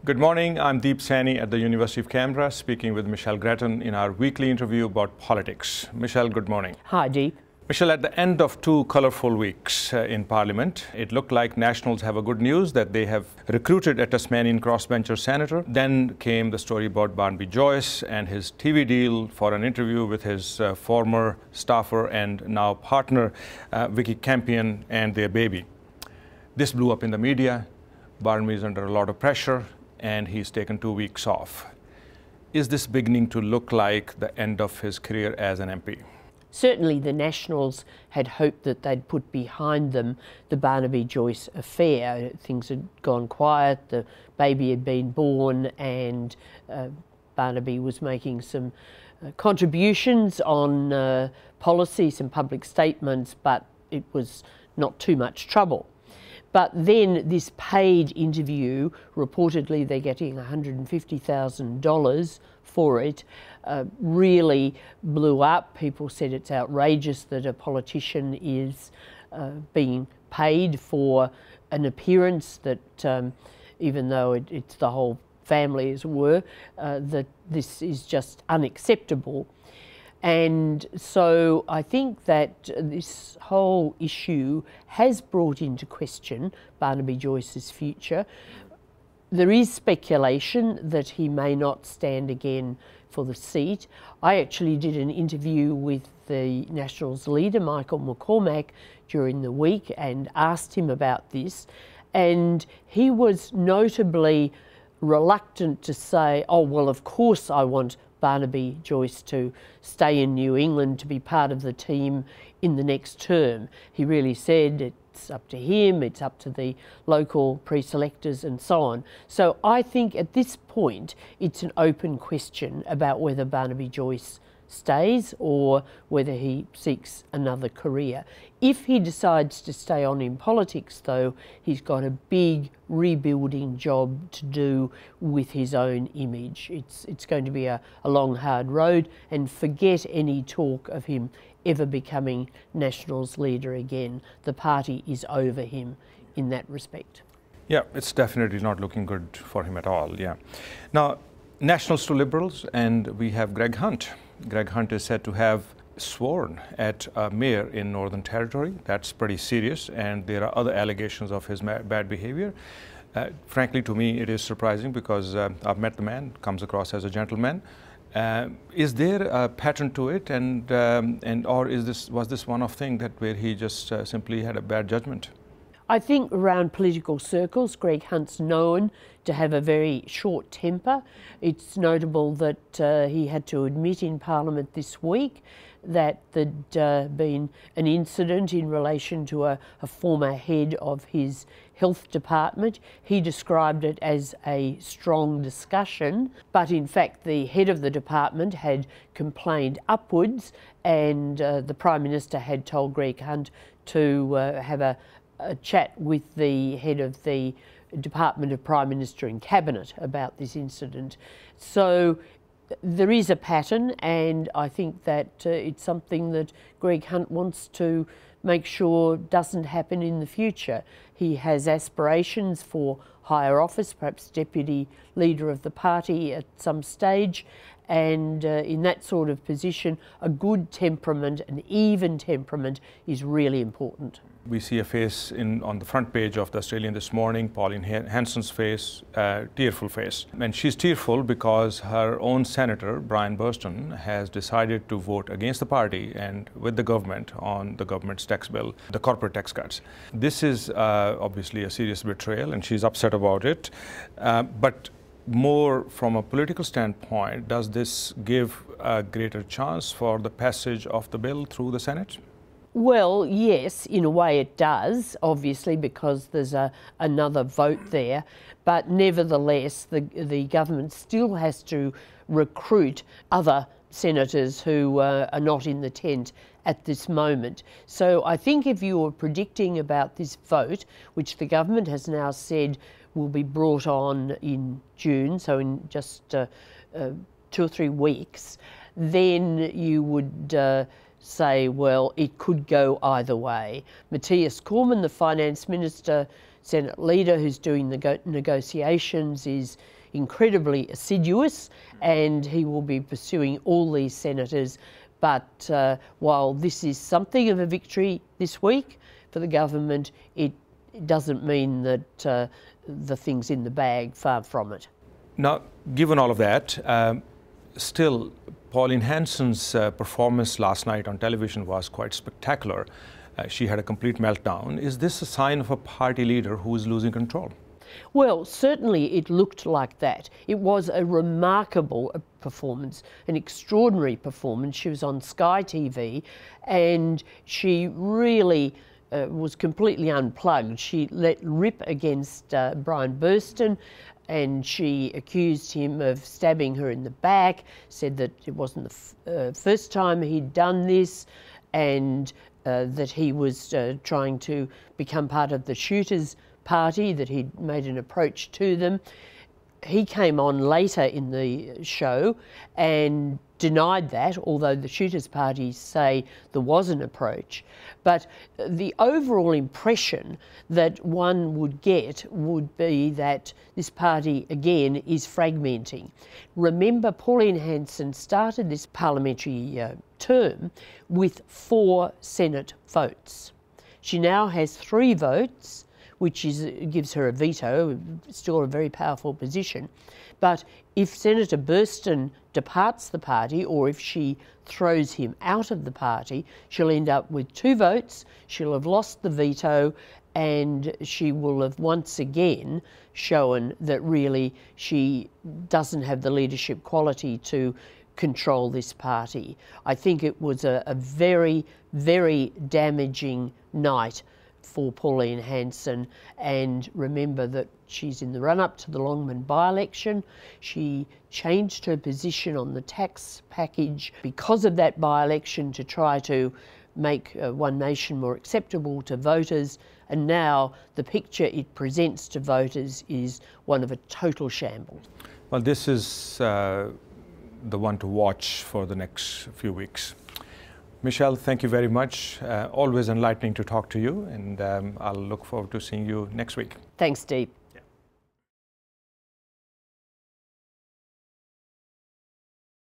Good morning, I'm Deep Saini at the University of Canberra, speaking with Michelle Grattan in our weekly interview about politics. Michelle, good morning. Hi, Deep. Michelle, at the end of two colourful weeks in Parliament, it looked like Nationals have a good news that they have recruited a Tasmanian crossbencher senator. Then came the story about Barnaby Joyce and his TV deal for an interview with his former staffer and now partner, Vicky Campion, and their baby. This blew up in the media. Barnaby is under a lot of pressure, and he's taken 2 weeks off. Is this beginning to look like the end of his career as an MP? Certainly the Nationals had hoped that they'd put behind them the Barnaby-Joyce affair. Things had gone quiet, the baby had been born, and Barnaby was making some contributions on policy, some public statements, but it was not too much trouble. But then this paid interview, reportedly they're getting $150,000 for it, really blew up. People said it's outrageous that a politician is being paid for an appearance that, even though it's the whole family as it were, that this is just unacceptable. And so I think that this whole issue has brought into question Barnaby Joyce's future. There is speculation that he may not stand again for the seat. I actually did an interview with the Nationals leader, Michael McCormack, during the week and asked him about this. And he was notably reluctant to say, oh, well, of course I want Barnaby Joyce to stay in New England to be part of the team in the next term. He really said it's up to him, it's up to the local pre-selectors and so on. So I think at this point it's an open question about whether Barnaby Joyce stays or whether he seeks another career. If he decides to stay on in politics, though, he's got a big rebuilding job to do with his own image. It's going to be a long, hard road, and forget any talk of him ever becoming Nationals leader again. The party is over him in that respect. Yeah, it's definitely not looking good for him at all, yeah. Now, Nationals to Liberals, and we have Greg Hunt. Greg Hunt is said to have sworn at a mayor in Northern Territory. That's pretty serious, and there are other allegations of his bad behavior. Frankly, to me, it is surprising because I've met the man, comes across as a gentleman. Is there a pattern to it, or was this one-off thing where he just simply had a bad judgment? I think around political circles, Greg Hunt's known to have a very short temper. It's notable that he had to admit in Parliament this week that there'd been an incident in relation to a former head of his health department. He described it as a strong discussion, but in fact the head of the department had complained upwards, and the Prime Minister had told Greg Hunt to have a chat with the head of the Department of Prime Minister and Cabinet about this incident. So there is a pattern, and I think that it's something that Greg Hunt wants to make sure doesn't happen in the future. He has aspirations for higher office, perhaps deputy leader of the party at some stage, and in that sort of position, a good temperament, an even temperament, is really important. We see a face on the front page of the Australian this morning, Pauline Hanson's face, tearful face. And she's tearful because her own senator, Brian Burston, has decided to vote against the party and with the government on the government's tax bill, the corporate tax cuts. This is obviously a serious betrayal, and she's upset about it. But more from a political standpoint, does this give a greater chance for the passage of the bill through the Senate? Well, yes, in a way it does, obviously, because there's another vote there. But nevertheless, the government still has to recruit other senators who are not in the tent at this moment. So I think if you were predicting about this vote, which the government has now said will be brought on in June, so in just 2 or 3 weeks, then you would say, well, it could go either way. Matthias Cormann, the Finance Minister, Senate leader who's doing the negotiations is incredibly assiduous, and he will be pursuing all these senators. But while this is something of a victory this week for the government, it doesn't mean that the thing's in the bag, far from it. Now, given all of that, still, Pauline Hanson's performance last night on television was quite spectacular. She had a complete meltdown. Is this a sign of a party leader who is losing control? Well, certainly it looked like that. It was a remarkable performance, an extraordinary performance. She was on Sky TV and she really was completely unplugged. She let rip against Brian Burston, and she accused him of stabbing her in the back, said that it wasn't the first time he'd done this, and that he was trying to become part of the shooters' party, that he'd made an approach to them. He came on later in the show and denied that, although the shooters' parties say there was an approach. But the overall impression that one would get would be that this party, again, is fragmenting. Remember, Pauline Hanson started this parliamentary term with 4 Senate votes. She now has 3 votes, which gives her a veto, still a very powerful position. But if Senator Burston departs the party, or if she throws him out of the party, she'll end up with 2 votes, she'll have lost the veto, and she will have once again shown that really she doesn't have the leadership quality to control this party. I think it was a very, very damaging night for Pauline Hanson, and remember that she's in the run-up to the Longman by-election. She changed her position on the tax package because of that by-election to try to make One Nation more acceptable to voters, and now the picture it presents to voters is one of a total shambles. Well, this is the one to watch for the next few weeks. Michelle, thank you very much. Always enlightening to talk to you, and I'll look forward to seeing you next week. Thanks, Deep.